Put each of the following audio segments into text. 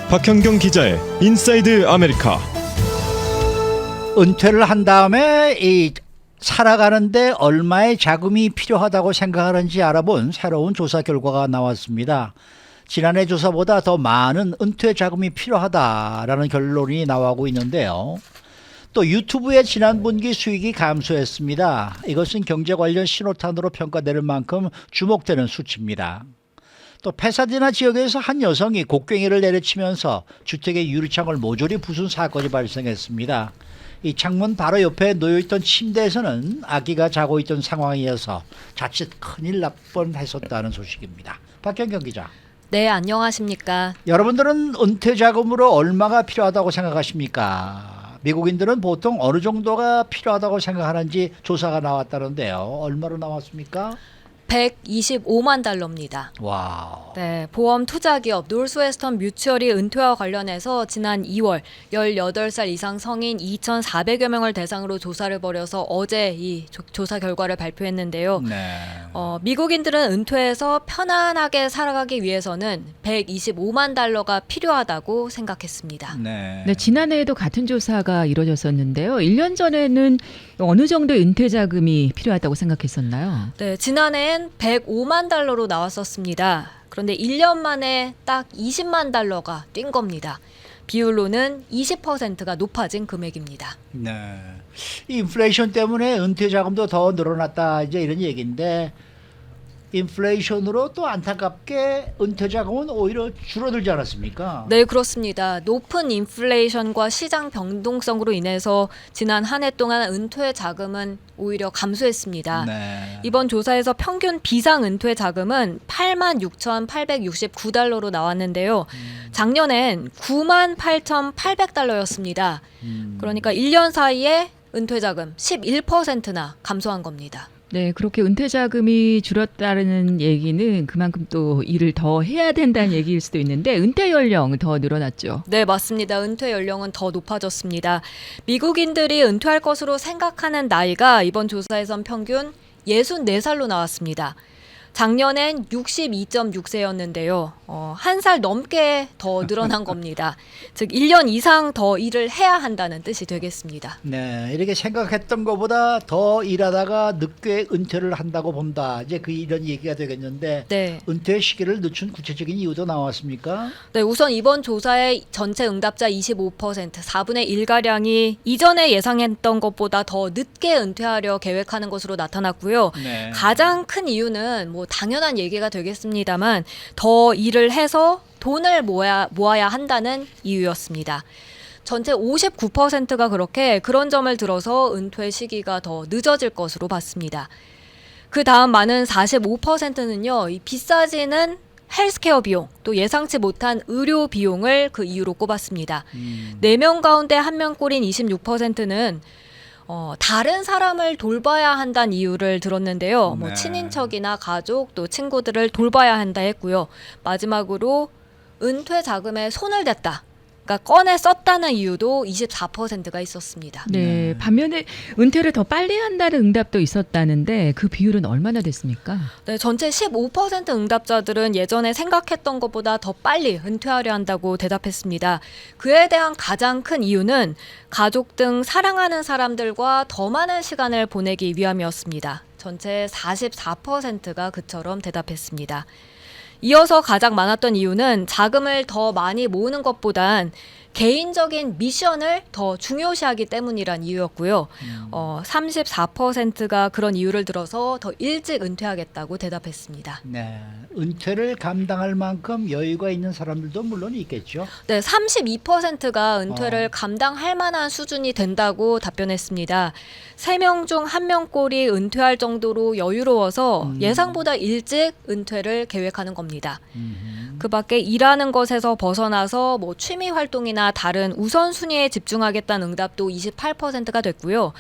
박현경 기자의 인사이드 아메리카. 은퇴를 한 다음에 살아가는데 얼마의 자금이 필요하다고 생각하는지 알아본 새로운 조사 결과가 나왔습니다. 지난해 조사보다 더 많은 은퇴 자금이 필요하다라는 결론이 나오고 있는데요. 또 유튜브의 지난 분기 수익이 감소했습니다. 이것은 경제 관련 신호탄으로 평가되는 만큼 주목되는 수치입니다. 또 페사디나 지역에서 한 여성이 곡괭이를 내리치면서 주택의 유리창을 모조리 부순 사건이 발생했습니다. 이 창문 바로 옆에 놓여있던 침대에서는 아기가 자고 있던 상황이어서 자칫 큰일 날 뻔했었다는 소식입니다. 박현경 기자. 네, 안녕하십니까. 여러분들은 은퇴 자금으로 얼마가 필요하다고 생각하십니까? 미국인들은 보통 어느 정도가 필요하다고 생각하는지 조사가 나왔다는데요. 얼마로 나왔습니까? 125만 달러입니다. 와우. 네, 보험 투자 기업 노스웨스턴 뮤추얼이 은퇴와 관련해서 지난 2월 18살 이상 성인 2,400여 명을 대상으로 조사를 벌여서 어제 이 조사 결과를 발표했는데요. 네. 미국인들은 은퇴해서 편안하게 살아가기 위해서는 125만 달러가 필요하다고 생각했습니다. 네. 네, 지난해에도 같은 조사가 이루어졌었는데요. 1년 전에는 어느 정도의 은퇴 자금이 필요하다고 생각했었나요? 네, 지난해엔 105만 달러로 나왔었습니다. 그런데 1년 만에 딱 20만 달러가 뛴 겁니다. 비율로는 20%가 높아진 금액입니다. 네. 이 인플레이션 때문에 은퇴 자금도 더 늘어났다 이제 이런 얘기인데 인플레이션으로 또 안타깝게 은퇴 자금은 오히려 줄어들지 않았습니까? 네, 그렇습니다. 높은 인플레이션과 시장 변동성으로 인해서 지난 한 해 동안 은퇴 자금은 오히려 감소했습니다. 네. 이번 조사에서 평균 비상 은퇴 자금은 86,869달러로 나왔는데요. 작년엔 98,800달러였습니다. 그러니까 1년 사이에 은퇴 자금 11%나 감소한 겁니다. 네, 그렇게 은퇴 자금이 줄었다는 얘기는 그만큼 또 일을 더 해야 된다는 얘기일 수도 있는데 은퇴 연령 더 늘어났죠. 네, 맞습니다. 은퇴 연령은 더 높아졌습니다. 미국인들이 은퇴할 것으로 생각하는 나이가 이번 조사에선 평균 64살로 나왔습니다. 작년엔 62.6세였는데요. 한 살 넘게 더 늘어난 겁니다. 즉 1년 이상 더 일을 해야 한다는 뜻이 되겠습니다. 네, 이렇게 생각했던 것보다 더 일하다가 늦게 은퇴를 한다고 본다. 이제 이런 얘기가 되겠는데 네. 은퇴 시기를 늦춘 구체적인 이유도 나왔습니까? 네, 우선 이번 조사의 전체 응답자 25%, 4분의 1가량이 이전에 예상했던 것보다 더 늦게 은퇴하려 계획하는 것으로 나타났고요. 네. 가장 큰 이유는 뭐 당연한 얘기가 되겠습니다만 더 일을 해서 돈을 모아야 한다는 이유였습니다. 전체 59%가 그런 점을 들어서 은퇴 시기가 더 늦어질 것으로 봤습니다. 그 다음 많은 45%는요, 이 비싸지는 헬스케어 비용, 또 예상치 못한 의료 비용을 그 이유로 꼽았습니다. 4명 가운데 1명 꼴인 26%는 다른 사람을 돌봐야 한다는 이유를 들었는데요. 뭐 네. 친인척이나 가족 또 친구들을 돌봐야 한다 했고요. 마지막으로 은퇴 자금에 손을 댔다. 그러니까 꺼내 썼다는 이유도 24%가 있었습니다. 네, 반면에 은퇴를 더 빨리 한다는 응답도 있었다는데 그 비율은 얼마나 됐습니까? 네, 전체 15% 응답자들은 예전에 생각했던 것보다 더 빨리 은퇴하려 한다고 대답했습니다. 그에 대한 가장 큰 이유는 가족 등 사랑하는 사람들과 더 많은 시간을 보내기 위함이었습니다. 전체 44%가 그처럼 대답했습니다. 이어서 가장 많았던 이유는 자금을 더 많이 모으는 것보단 개인적인 미션을 더 중요시하기 때문이란 이유였고요. 34%가 그런 이유를 들어서 더 일찍 은퇴하겠다고 대답했습니다. 네. 은퇴를 감당할 만큼 여유가 있는 사람들도 물론 있겠죠. 네, 32%가 은퇴를 감당할 만한 수준이 된다고 답변했습니다. 3명 중 1명 꼴이 은퇴할 정도로 여유로워서 예상보다 일찍 은퇴를 계획하는 겁니다. 그 밖에 일하는 것에서 벗어나서 뭐 취미 활동이나 다른 우선순위에 집중하겠다는 응답도 28%가 됐고요.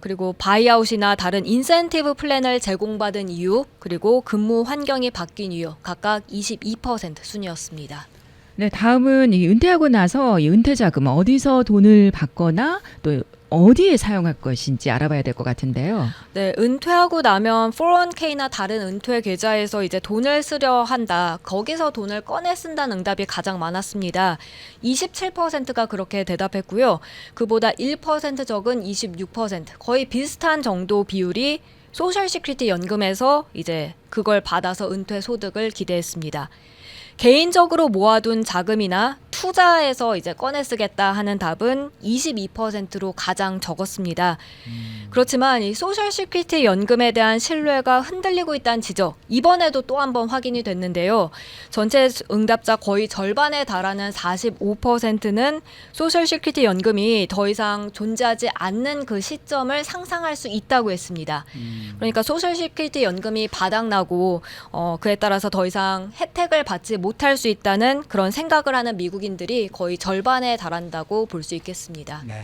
그리고 바이아웃이나 다른 인센티브 플랜을 제공받은 이유, 그리고 근무 환경이 바뀐 이유 각각 22% 순이었습니다. 네, 다음은 이 은퇴하고 나서 이 은퇴 자금 어디서 돈을 받거나 또 어디에 사용할 것인지 알아봐야 될 것 같은데요. 네, 은퇴하고 나면 401k나 다른 은퇴 계좌에서 이제 돈을 쓰려 한다. 거기서 돈을 꺼내 쓴다는 응답이 가장 많았습니다. 27%가 그렇게 대답했고요. 그보다 1% 적은 26%, 거의 비슷한 정도 비율이 소셜 시큐리티 연금에서 이제 그걸 받아서 은퇴 소득을 기대했습니다. 개인적으로 모아둔 자금이나 투자해서 이제 꺼내 쓰겠다 하는 답은 22%로 가장 적었습니다. 그렇지만 이 소셜 시큐리티 연금에 대한 신뢰가 흔들리고 있다는 지적, 이번에도 또 한 번 확인이 됐는데요. 전체 응답자 거의 절반에 달하는 45%는 소셜 시큐리티 연금이 더 이상 존재하지 않는 그 시점을 상상할 수 있다고 했습니다. 그러니까 소셜 시큐리티 연금이 바닥나고 그에 따라서 더 이상 혜택을 받지 못할 수 있다는 그런 생각을 하는 미국인들이 거의 절반에 달한다고 볼 수 있겠습니다. 네.